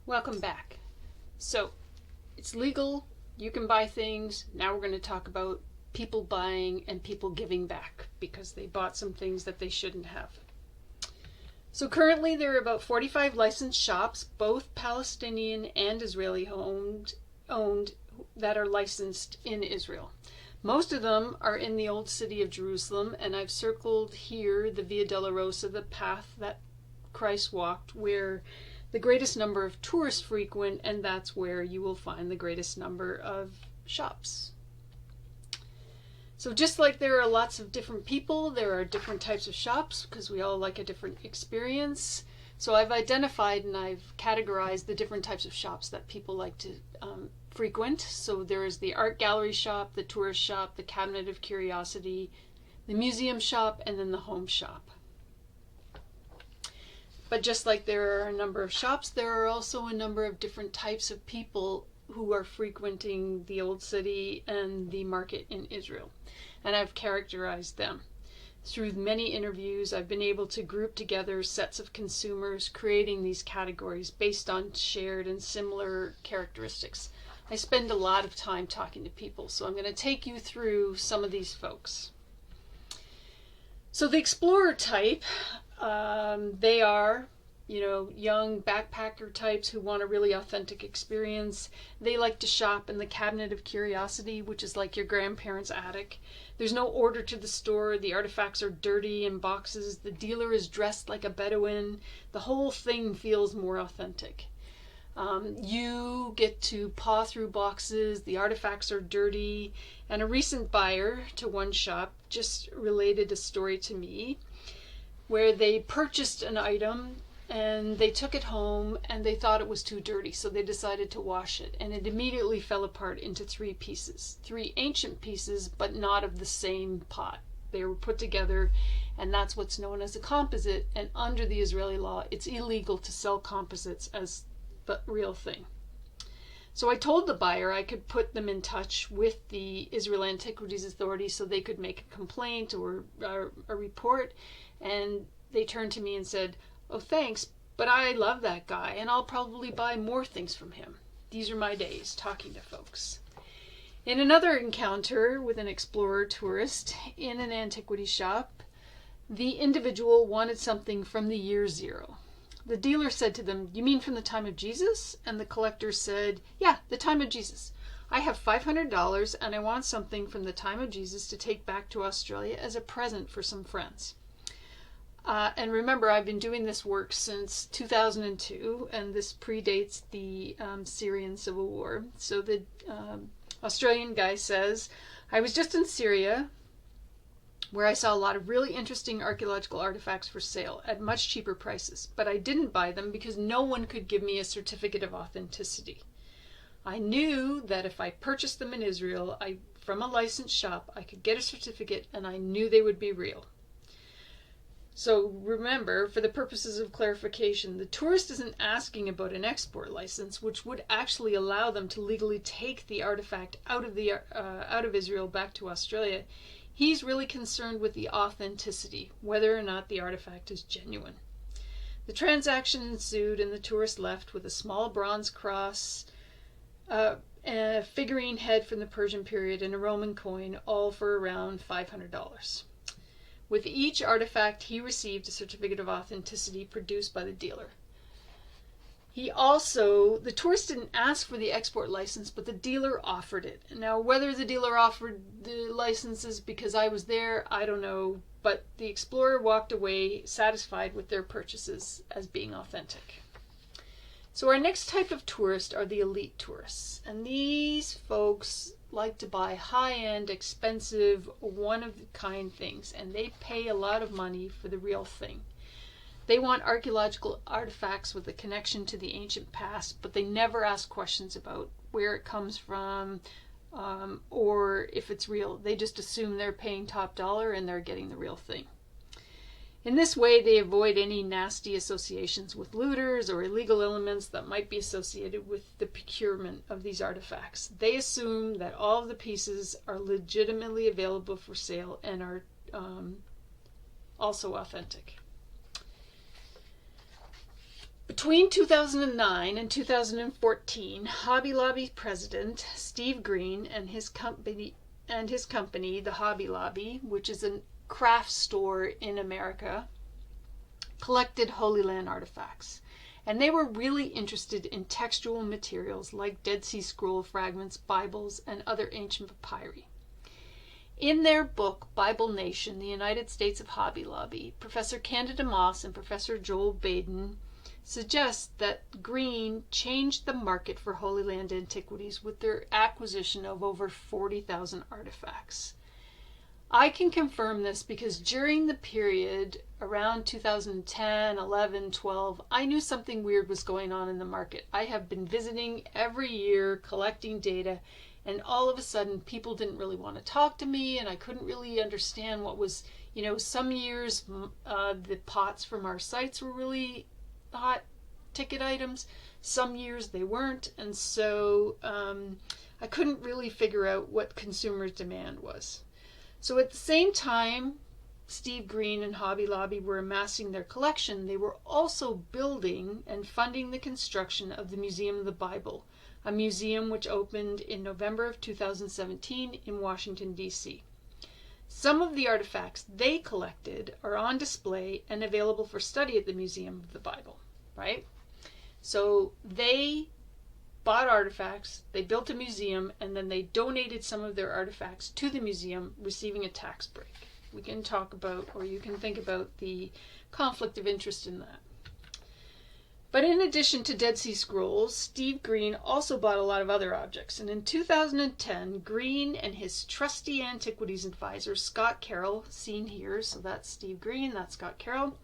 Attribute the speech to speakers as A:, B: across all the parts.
A: Welcome back. So, it's legal, you can buy things. Now we're going to talk about people buying and people giving back because they bought some things that they shouldn't have. So currently there are about 45 licensed shops, both Palestinian and Israeli owned, that are licensed in Israel. Most of them are in the old city of Jerusalem, and I've circled here the Via Dolorosa, the path that Christ walked, where the greatest number of tourists frequent, and that's where you will find the greatest number of shops. So just like there are lots of different people, there are different types of shops because we all like a different experience. So I've identified and I've categorized the different types of shops that people like to frequent. So there is the art gallery shop, the tourist shop, the cabinet of curiosity, the museum shop, and then the home shop. But just like there are a number of shops, there are also a number of different types of people who are frequenting the old city and the market in Israel. And I've characterized them. Through many interviews, I've been able to group together sets of consumers, creating these categories based on shared and similar characteristics. I spend a lot of time talking to people, so I'm going to take you through some of these folks. So the explorer type, they are, young backpacker types who want a really authentic experience. They like to shop in the cabinet of curiosity, which is like your grandparents' attic. There's no order to the store. The artifacts are dirty in boxes. The dealer is dressed like a Bedouin. The whole thing feels more authentic. You get to paw through boxes. The artifacts are dirty. And a recent buyer to one shop just related a story to me where they purchased an item and they took it home and they thought it was too dirty, so they decided to wash it, and it immediately fell apart into three pieces. Three ancient pieces, but not of the same pot. They were put together, and that's what's known as a composite, and under the Israeli law, it's illegal to sell composites as the real thing. So I told the buyer I could put them in touch with the Israel Antiquities Authority so they could make a complaint or a report, and they turned to me and said, "Oh, thanks, but I love that guy, and I'll probably buy more things from him." These are my days talking to folks. In another encounter with an explorer tourist in an antiquity shop, the individual wanted something from the year 0. The dealer said to them, "You mean from the time of Jesus?" And the collector said, "Yeah, the time of Jesus. I have $500 and I want something from the time of Jesus to take back to Australia as a present for some friends." And remember, I've been doing this work since 2002, and this predates the Syrian civil war. So the Australian guy says, "I was just in Syria, where I saw a lot of really interesting archaeological artifacts for sale at much cheaper prices, but I didn't buy them because no one could give me a certificate of authenticity. I knew that if I purchased them in Israel from a licensed shop, I could get a certificate, and I knew they would be real." So remember, for the purposes of clarification, the tourist isn't asking about an export license, which would actually allow them to legally take the artifact out of Israel back to Australia. He's really concerned with the authenticity, whether or not the artifact is genuine. The transaction ensued, and the tourist left with a small bronze cross, a figurine head from the Persian period, and a Roman coin, all for around $500. With each artifact, he received a certificate of authenticity produced by the dealer. The tourist didn't ask for the export license, but the dealer offered it. Now, whether the dealer offered the licenses because I was there, I don't know, but the explorer walked away satisfied with their purchases as being authentic. So our next type of tourist are the elite tourists, and these folks like to buy high-end, expensive, one-of-a-kind things, and they pay a lot of money for the real thing. They want archaeological artifacts with a connection to the ancient past, but they never ask questions about where it comes from or if it's real. They just assume they're paying top dollar and they're getting the real thing. In this way, they avoid any nasty associations with looters or illegal elements that might be associated with the procurement of these artifacts. They assume that all of the pieces are legitimately available for sale and are also authentic. Between 2009 and 2014, Hobby Lobby president Steve Green and his company, the Hobby Lobby, which is a craft store in America, collected Holy Land artifacts. And they were really interested in textual materials like Dead Sea Scroll fragments, Bibles, and other ancient papyri. In their book, Bible Nation, the United States of Hobby Lobby, Professor Candida Moss and Professor Joel Baden suggest that Green changed the market for Holy Land antiquities with their acquisition of over 40,000 artifacts. I can confirm this because during the period around 2010, 11, 12, I knew something weird was going on in the market. I have been visiting every year, collecting data, and all of a sudden people didn't really want to talk to me, and I couldn't really understand what was, some years the pots from our sites were really hot ticket items. Some years they weren't, and so I couldn't really figure out what consumers' demand was. So at the same time Steve Green and Hobby Lobby were amassing their collection, they were also building and funding the construction of the Museum of the Bible, a museum which opened in November of 2017 in Washington, D.C. Some of the artifacts they collected are on display and available for study at the Museum of the Bible, right? So they bought artifacts, they built a museum, and then they donated some of their artifacts to the museum, receiving a tax break. We can talk about, or you can think about, the conflict of interest in that. But in addition to Dead Sea Scrolls, Steve Green also bought a lot of other objects. And in 2010, Green and his trusty antiquities advisor, Scott Carroll, seen here, so that's Steve Green, that's Scott Carroll,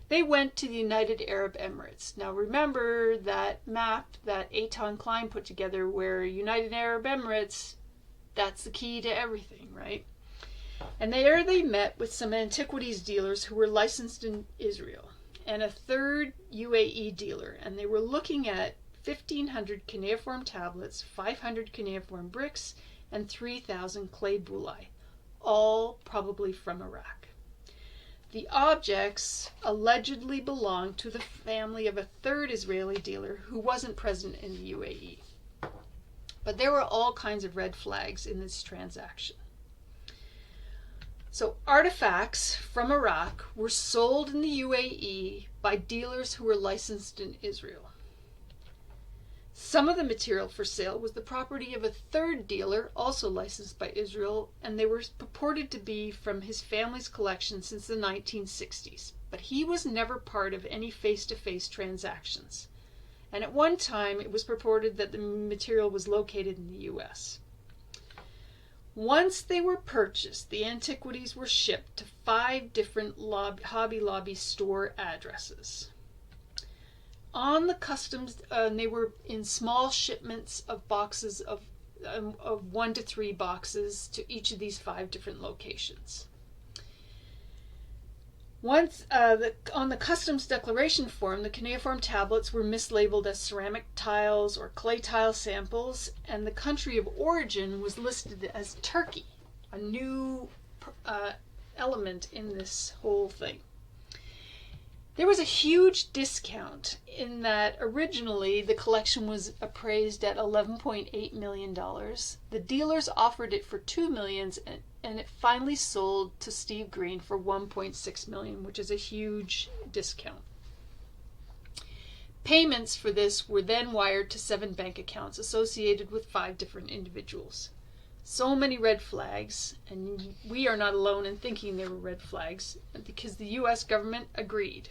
A: they went to the United Arab Emirates. Now remember that map that Eitan Klein put together where United Arab Emirates, that's the key to everything, right? And there they met with some antiquities dealers who were licensed in Israel and a third UAE dealer, and they were looking at 1,500 cuneiform tablets, 500 cuneiform bricks, and 3,000 clay bullae, all probably from Iraq. The objects allegedly belonged to the family of a third Israeli dealer who wasn't present in the UAE. But there were all kinds of red flags in this transaction. So artifacts from Iraq were sold in the UAE by dealers who were licensed in Israel. Some of the material for sale was the property of a third dealer, also licensed by Israel, and they were purported to be from his family's collection since the 1960s. But he was never part of any face-to-face transactions. And at one time, it was purported that the material was located in the U.S. Once they were purchased, the antiquities were shipped to 5 different Hobby Lobby store addresses. On the customs, they were in small shipments of boxes of 1 to 3 boxes to each of these 5 different locations. Once on the customs declaration form, the cuneiform tablets were mislabeled as ceramic tiles or clay tile samples, and the country of origin was listed as Turkey, a new element in this whole thing. There was a huge discount in that originally the collection was appraised at $11.8 million. The dealers offered it for $2 million, and it finally sold to Steve Green for $1.6 million, which is a huge discount. Payments for this were then wired to 7 bank accounts associated with 5 different individuals. So many red flags, and we are not alone in thinking they were red flags, because the U.S. government agreed.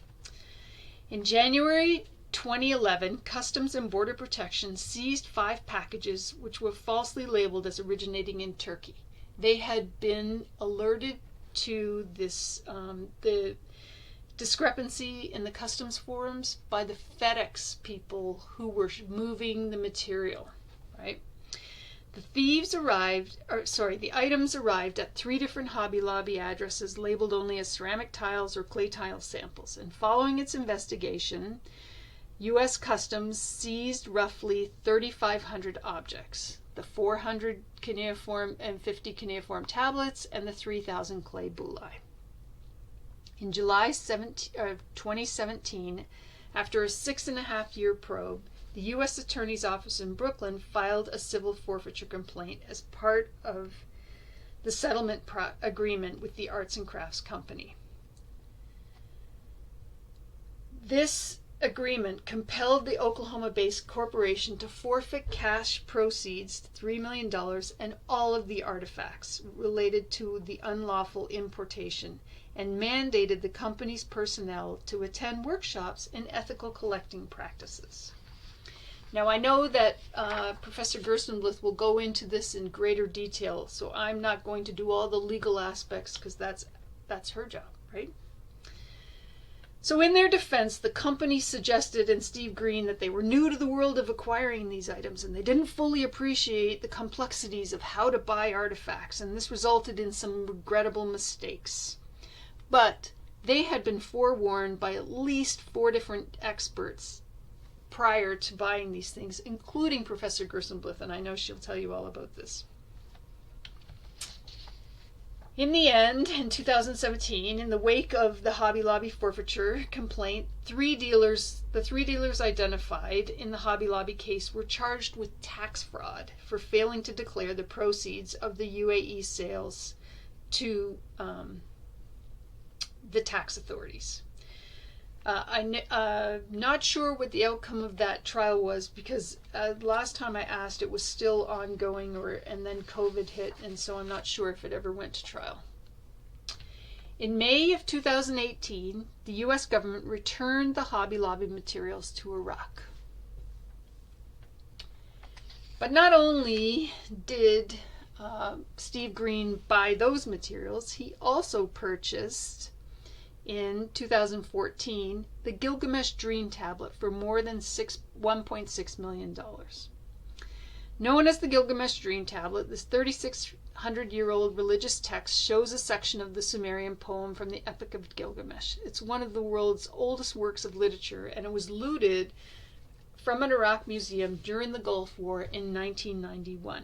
A: In January 2011, Customs and Border Protection seized 5 packages which were falsely labeled as originating in Turkey. They had been alerted to this, the discrepancy in the customs forms by the FedEx people who were moving the material, right? The items arrived at 3 different Hobby Lobby addresses labeled only as ceramic tiles or clay tile samples. And following its investigation, U.S. Customs seized roughly 3,500 objects, the 400 cuneiform and 50 cuneiform tablets, and the 3,000 clay bullae. In July 2017, After a 6.5-year probe, the U.S. Attorney's Office in Brooklyn filed a civil forfeiture complaint as part of the settlement agreement with the Arts and Crafts Company. This agreement compelled the Oklahoma-based corporation to forfeit cash proceeds, $3 million, and all of the artifacts related to the unlawful importation, and mandated the company's personnel to attend workshops in ethical collecting practices. Now, I know that Professor Gerstenbluth will go into this in greater detail, so I'm not going to do all the legal aspects because that's her job, right? So in their defense, the company suggested, and Steve Green, that they were new to the world of acquiring these items and they didn't fully appreciate the complexities of how to buy artifacts, and this resulted in some regrettable mistakes. But they had been forewarned by at least 4 different experts prior to buying these things, including Professor Gerstenbluth, and I know she'll tell you all about this. In the end, in 2017, in the wake of the Hobby Lobby forfeiture complaint, the 3 dealers identified in the Hobby Lobby case were charged with tax fraud for failing to declare the proceeds of the UAE sales to the tax authorities. I'm not sure what the outcome of that trial was because last time I asked it was still ongoing and then COVID hit, and so I'm not sure if it ever went to trial. In May of 2018, the U.S. government returned the Hobby Lobby materials to Iraq. But not only did Steve Green buy those materials, he also purchased in 2014 the Gilgamesh Dream Tablet for more than $1.6 million. Known as the Gilgamesh Dream Tablet, this 3,600-year-old religious text shows a section of the Sumerian poem from the Epic of Gilgamesh. It's one of the world's oldest works of literature, and it was looted from an Iraq museum during the Gulf War in 1991.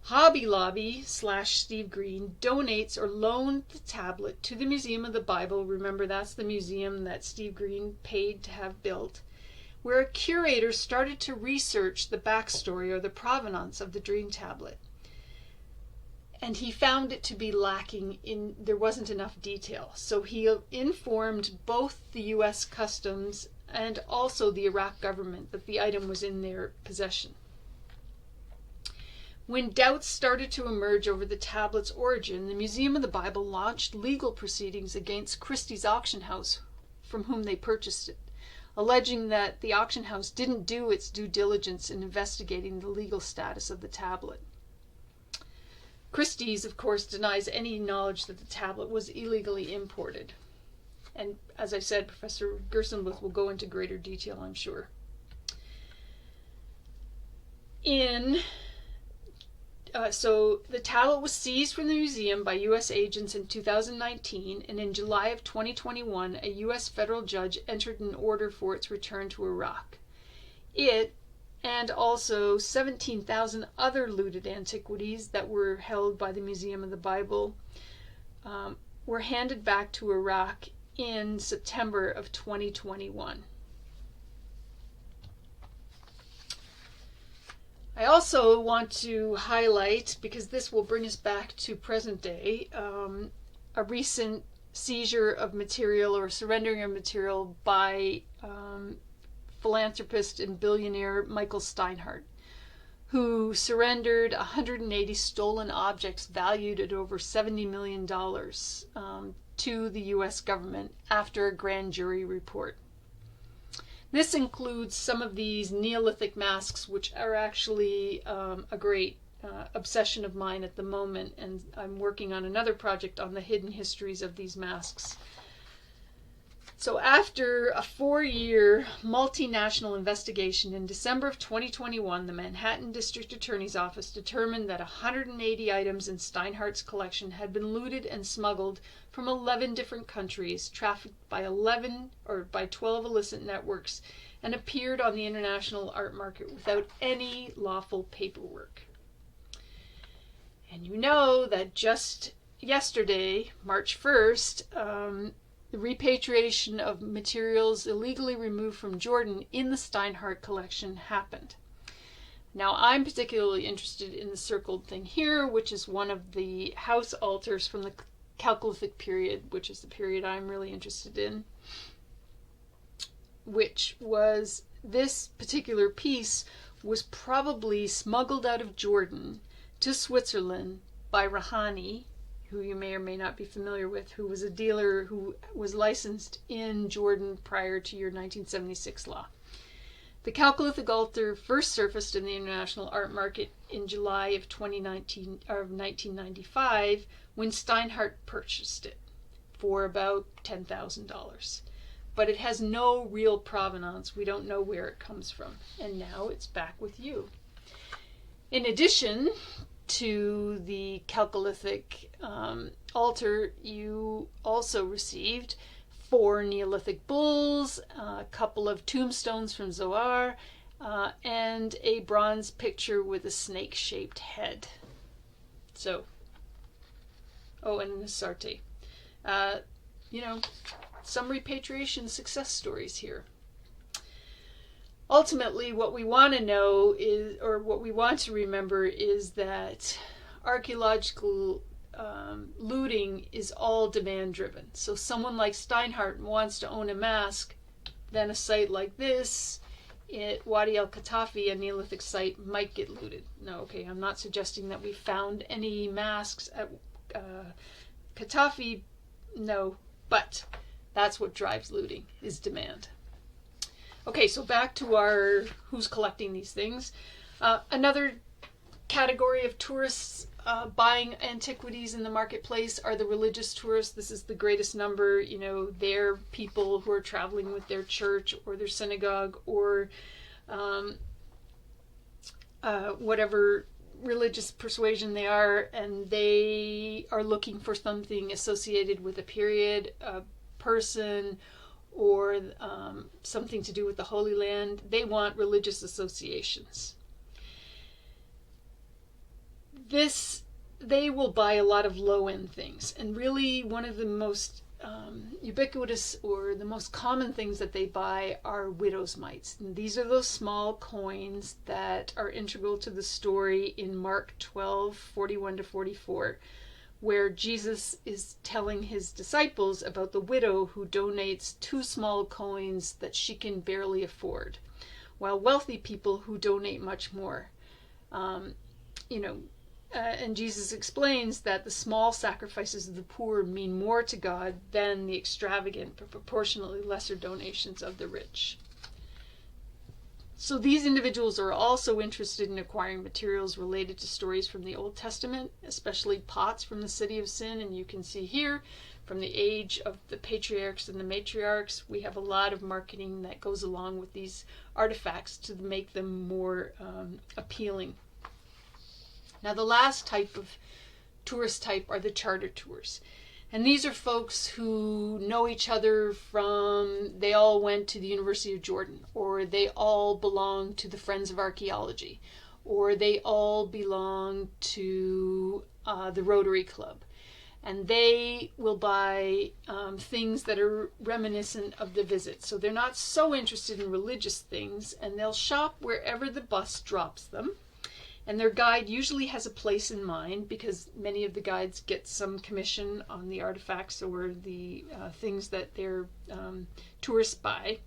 A: Hobby Lobby / Steve Green donates or loaned the tablet to the Museum of the Bible. Remember, that's the museum that Steve Green paid to have built, where a curator started to research the backstory or the provenance of the Dream Tablet. And he found it to be lacking there wasn't enough detail. So he informed both the U.S. Customs and also the Iraq government that the item was in their possession. When doubts started to emerge over the tablet's origin, the Museum of the Bible launched legal proceedings against Christie's auction house, from whom they purchased it, alleging that the auction house didn't do its due diligence in investigating the legal status of the tablet. Christie's, of course, denies any knowledge that the tablet was illegally imported. And as I said, Professor Gerstenbluth will go into greater detail, I'm sure. So the tablet was seized from the museum by U.S. agents in 2019, and in July of 2021, a U.S. federal judge entered an order for its return to Iraq. It, and also 17,000 other looted antiquities that were held by the Museum of the Bible, were handed back to Iraq in September of 2021. I also want to highlight, because this will bring us back to present day, a recent seizure of material or surrendering of material by philanthropist and billionaire Michael Steinhardt, who surrendered 180 stolen objects valued at over $70 million to the U.S. government after a grand jury report. This includes some of these Neolithic masks, which are actually a great obsession of mine at the moment, and I'm working on another project on the hidden histories of these masks. So after a 4-year multinational investigation in December of 2021, the Manhattan District Attorney's Office determined that 180 items in Steinhardt's collection had been looted and smuggled from 11 different countries, trafficked by 12 illicit networks, and appeared on the international art market without any lawful paperwork. And you know that just yesterday, March 1st, the repatriation of materials illegally removed from Jordan in the Steinhardt collection happened. Now, I'm particularly interested in the circled thing here, which is one of the house altars from the Chalcolithic period, which is the period I'm really interested in, which was this particular piece was probably smuggled out of Jordan to Switzerland by Rahani, who you may or may not be familiar with, who was a dealer who was licensed in Jordan prior to your 1976 law. The Chalcolithic altar first surfaced in the international art market in July of 1995 when Steinhardt purchased it for about $10,000. But it has no real provenance. We don't know where it comes from. And now it's back with you. In addition to the Chalcolithic altar, you also received 4 Neolithic bulls, a couple of tombstones from Zohar, and a bronze picture with a snake-shaped head. So, and an Asarte. Some repatriation success stories here. Ultimately, what we want to know is, or what we want to remember, is that archaeological looting is all demand driven. So someone like Steinhardt wants to own a mask, then a site like this, Wadi el-Katafi, a Neolithic site, might get looted. No, okay, I'm not suggesting that we found any masks at Katafi, no, but that's what drives looting, is demand. Okay, so back to our who's collecting these things. Another category of tourists buying antiquities in the marketplace are the religious tourists. This is the greatest number. They're people who are traveling with their church or their synagogue or whatever religious persuasion they are, and they are looking for something associated with a period, a person, or something to do with the Holy Land. They want religious associations. They will buy a lot of low-end things, and really one of the most ubiquitous or the most common things that they buy are widow's mites. And these are those small coins that are integral to the story in Mark 12:41-44, where Jesus is telling his disciples about the widow who donates 2 small coins that she can barely afford, while wealthy people who donate much more. And Jesus explains that the small sacrifices of the poor mean more to God than the extravagant but proportionately lesser donations of the rich. So these individuals are also interested in acquiring materials related to stories from the Old Testament, especially pots from the City of Sin. And you can see here, from the age of the patriarchs and the matriarchs, we have a lot of marketing that goes along with these artifacts to make them more appealing. Now, the last type of tourist type are the charter tours. And these are folks who know each other they all went to the University of Jordan, or they all belong to the Friends of Archaeology, or they all belong to the Rotary Club. And they will buy things that are reminiscent of the visit. So they're not so interested in religious things, and they'll shop wherever the bus drops them. And their guide usually has a place in mind, because many of the guides get some commission on the artifacts or the things that their tourists buy.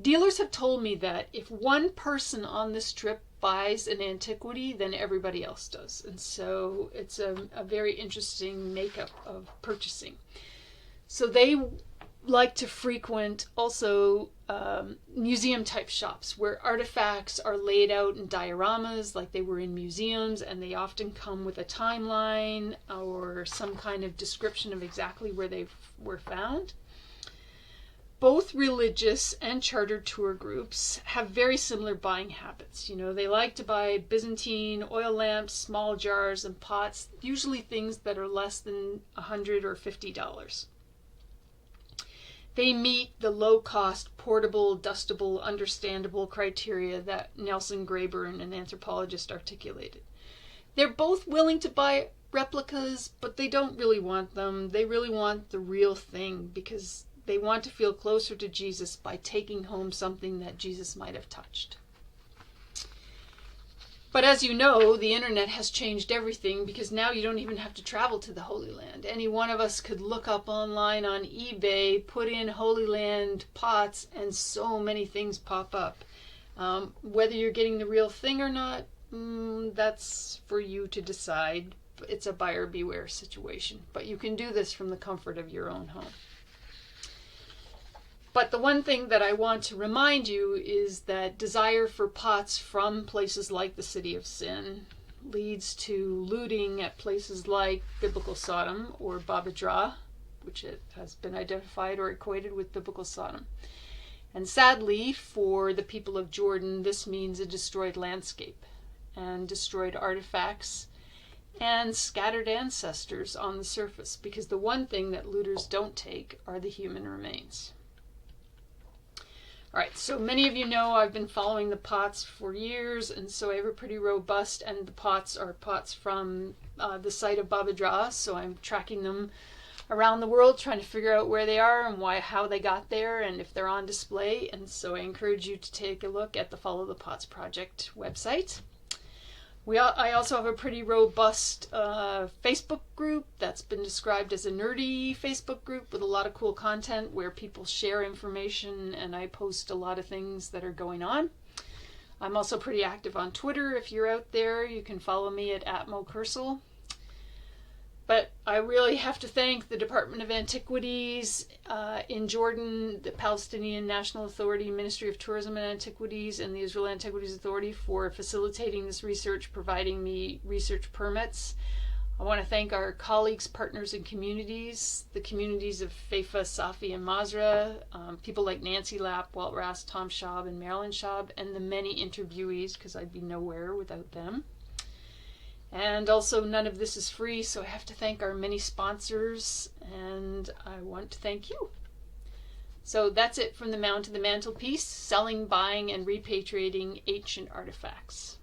A: Dealers have told me that if one person on this trip buys an antiquity, then everybody else does. And so it's a very interesting makeup of purchasing. So they like to frequent also museum type shops where artifacts are laid out in dioramas like they were in museums, and they often come with a timeline or some kind of description of exactly where they were found. Both religious and chartered tour groups have very similar buying habits. They like to buy Byzantine oil lamps, small jars, and pots, usually things that are less than $100 or $50. They meet the low-cost, portable, dustable, understandable criteria that Nelson Graeber, an anthropologist, articulated. They're both willing to buy replicas, but they don't really want them. They really want the real thing because they want to feel closer to Jesus by taking home something that Jesus might have touched. But as you know, the internet has changed everything because now you don't even have to travel to the Holy Land. Any one of us could look up online on eBay, put in Holy Land pots, and so many things pop up. Whether you're getting the real thing or not, that's for you to decide. It's a buyer beware situation. But you can do this from the comfort of your own home. But the one thing that I want to remind you is that desire for pots from places like the City of Sin leads to looting at places like biblical Sodom or Babadra, which it has been identified or equated with biblical Sodom. And sadly, for the people of Jordan, this means a destroyed landscape and destroyed artifacts and scattered ancestors on the surface, because the one thing that looters don't take are the human remains. All right, so many of you know I've been following the pots for years, and so I have a pretty robust, and the pots are pots from the site of Babadra, so I'm tracking them around the world, trying to figure out where they are and how they got there, and if they're on display. And so I encourage you to take a look at the Follow the Pots Project website. I also have a pretty robust Facebook group that's been described as a nerdy Facebook group with a lot of cool content where people share information, and I post a lot of things that are going on. I'm also pretty active on Twitter. If you're out there, you can follow me at @Kersel. But I really have to thank the Department of Antiquities in Jordan, the Palestinian National Authority, Ministry of Tourism and Antiquities, and the Israel Antiquities Authority for facilitating this research, providing me research permits. I want to thank our colleagues, partners, and communities, the communities of Feifa, Safi, and Masra, people like Nancy Lapp, Walt Rast, Tom Schaub, and Marilyn Schaub, and the many interviewees, because I'd be nowhere without them. And also, none of this is free, so I have to thank our many sponsors, and I want to thank you. So that's it from the Mound to the Mantelpiece, selling, buying, and repatriating ancient artifacts.